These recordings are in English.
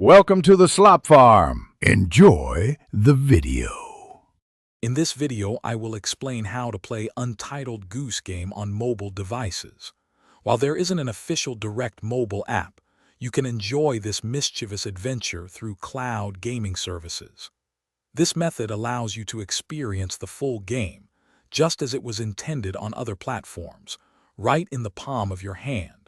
Welcome to the Slop Farm. Enjoy the video. In this video, I will explain how to play Untitled Goose Game on mobile devices. While there isn't an official direct mobile app, you can enjoy this mischievous adventure through cloud gaming services. This method allows you to experience the full game, just as it was intended on other platforms, right in the palm of your hand.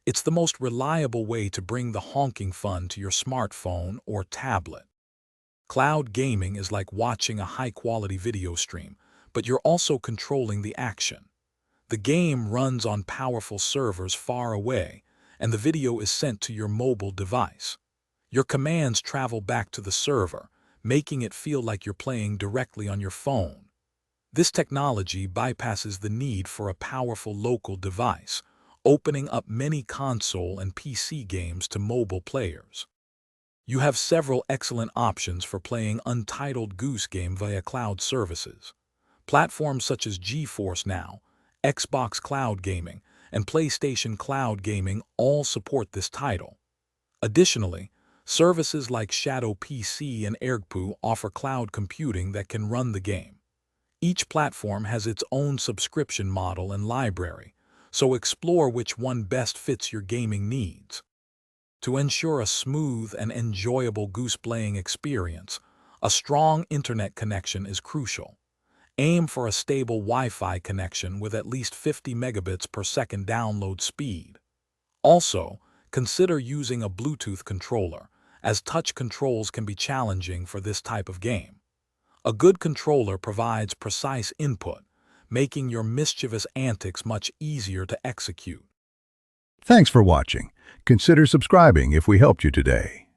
It's the most reliable way to bring the honking fun to your smartphone or tablet. Cloud gaming is like watching a high-quality video stream, but you're also controlling the action. The game runs on powerful servers far away, and the video is sent to your mobile device. Your commands travel back to the server, making it feel like you're playing directly on your phone. This technology bypasses the need for a powerful local device, opening up many console and PC games to mobile players. You have several excellent options for playing Untitled Goose Game via cloud services. Platforms such as GeForce Now, Xbox Cloud Gaming, and PlayStation Cloud Gaming all support this title. Additionally, services like Shadow PC and Ergpu offer cloud computing that can run the game. Each platform has its own subscription model and library, so explore which one best fits your gaming needs. To ensure a smooth and enjoyable goose playing experience, a strong internet connection is crucial. Aim for a stable Wi-Fi connection with at least 50 megabits per second download speed. Also, consider using a Bluetooth controller, as touch controls can be challenging for this type of game. A good controller provides precise input, making your mischievous antics much easier to execute. Thanks for watching. Consider subscribing if we helped you today.